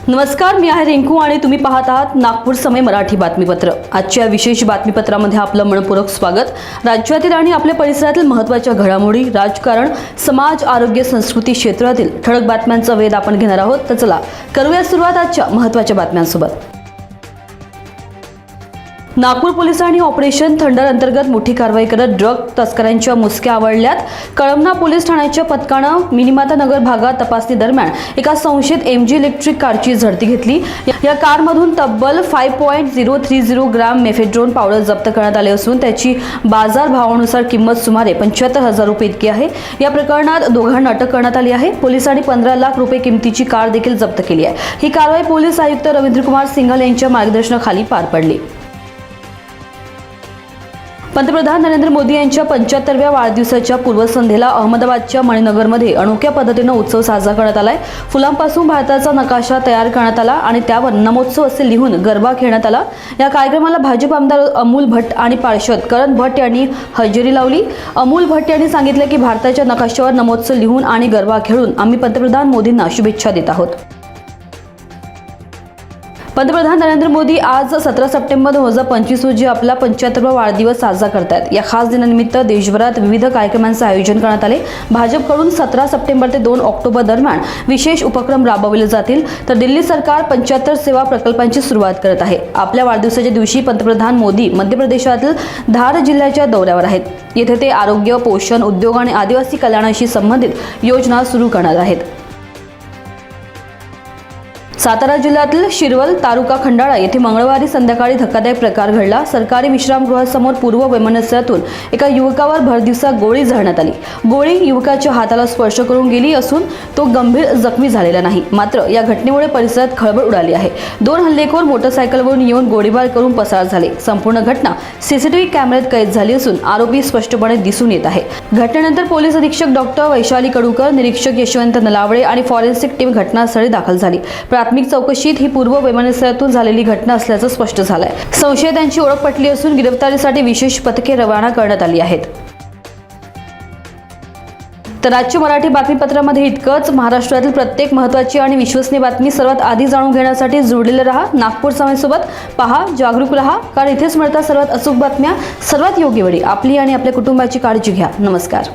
नमस्कार, मी आहे रिंकू आणि तुम्ही पाहत आहात नागपूर समय मराठी बातमीपत्र। आजच्या विशेष बातमीपत्रामध्ये आपलं मनपूर्वक स्वागत। राज्यातील आणि आपल्या परिसरातील महत्त्वाच्या घडामोडी, राजकारण, समाज, आरोग्य, संस्कृती क्षेत्रातील ठळक बातम्यांचा वेध आपण घेणार आहोत। तर चला करूया सुरुवात आजच्या महत्त्वाच्या बातम्यांसोबत। नागपूर पोलिसांनी ऑपरेशन थंडर अंतर्गत मोठी कारवाई करत ड्रग तस्करांच्या मुसक्या आवळल्यात। कळमना पोलीस ठाण्याच्या पथकानं मिनीमाता नगर भागात तपासणी दरम्यान एका संशयित MG इलेक्ट्रिक कारची झडती घेतली। या कारमधून तब्बल 5.030 ग्राम मेफेड्रोन पावडर जप्त करण्यात आले असून त्याची बाजार भावानुसार किंमत सुमारे 75,000 रुपये इतकी आहे। या प्रकरणात दोघांना अटक करण्यात आली आहे। पोलिसांनी 15 लाख रुपये किमतीची कार देखील जप्त केली आहे। ही कारवाई पोलीस आयुक्त रवींद्रकुमार सिंघल यांच्या मार्गदर्शनाखाली पार पडली। पंतप्रधान नरेंद्र मोदी यांच्या 75व्या वाढदिवसाच्या पूर्वसंध्येला अहमदाबादच्या मणिनगरमध्ये अनोख्या पद्धतीने उत्सव साजरा करण्यात आलाय। फुलांपासून भारताचा नकाशा तयार करण्यात आला आणि त्यावर नमोत्सव असे लिहून गरबा खेळण्यात आला। या कार्यक्रमाला भाजप आमदार अमोल भट्ट आणि पार्षद करण भट्ट यांनी हजेरी लावली। अमोल भट्ट यांनी सांगितले की भारताच्या नकाशावर नमोत्सव लिहून आणि गरबा खेळून आम्ही पंतप्रधान मोदींना शुभेच्छा देत आहोत। पंतप्रधान नरेंद्र मोदी आज 17 सप्टेंबर 2025 रोजी आपला 75वा वाढदिवस साजरा करतात। या खास दिनानिमित्त देशभरात विविध कार्यक्रमांचे आयोजन करण्यात आले। भाजपकडून 17 सप्टेंबर ते 2 ऑक्टोबर दरम्यान विशेष उपक्रम राबवले जातील, तर दिल्ली सरकार 75 सेवा प्रकल्पांची सुरुवात करत आहे। आपल्या वाढदिवसाच्या दिवशी पंतप्रधान मोदी मध्य प्रदेशातील धार जिल्ह्याच्या दौऱ्यावर आहेत। येथे ते आरोग्य, पोषण, उद्योग आणि आदिवासी कल्याणाशी संबंधित योजना सुरू करणार आहेत। सातारा जिल्ह्यातील शिरवल तालुका खंडाळा येथे मंगळवारी संध्याकाळी धक्कादायक प्रकार घडला। सरकारी विश्रामगृहासमोर पूर्व वैमनस्यातून एका युवकावर भरदिवसा गोळी झाडण्यात आली। गोळी युवकाच्या हाताला स्पर्श करून गेली असून तो गंभीर जखमी झालेला नाही। मात्र या घटनेमुळे परिसरात खळबळ उडाली आहे। 2 हल्लेखोर मोटरसायकलवरून येऊन गोळीबार करून पसार झाले। संपूर्ण घटना CCTV कॅमेऱ्यात कैद झाली असून आरोपी स्पष्टपणे दिसून येत आहे। घटनेनंतर पोलीस अधीक्षक डॉक्टर वैशाली कडूकर, निरीक्षक यशवंत नलावडे आणि फॉरेन्सिक टीम घटनास्थळी दाखल झाली। प्राथमिक चौकशीत ही पूर्व वैमनस्यातून झालेली घटना असल्याचं स्पष्ट झालंय। संशयितांची ओळख पटली असून गिरफ्तारीसाठी विशेष पथके रवाना करण्यात आली आहेत। तर आजच्या मराठी बातमीपत्रामध्ये इतकंच। महाराष्ट्रातील प्रत्येक महत्त्वाची आणि विश्वसनीय बातमी सर्वात आधी जाणून घेण्यासाठी जोडलेले रहा नागपूर समयसोबत। पहा, जागरूक रहा, कारण इथेच मिळतात सर्वात अचूक बातम्या सर्वात योग्य वेळी। आपली आणि आपल्या कुटुंबाची काळजी घ्या। नमस्कार।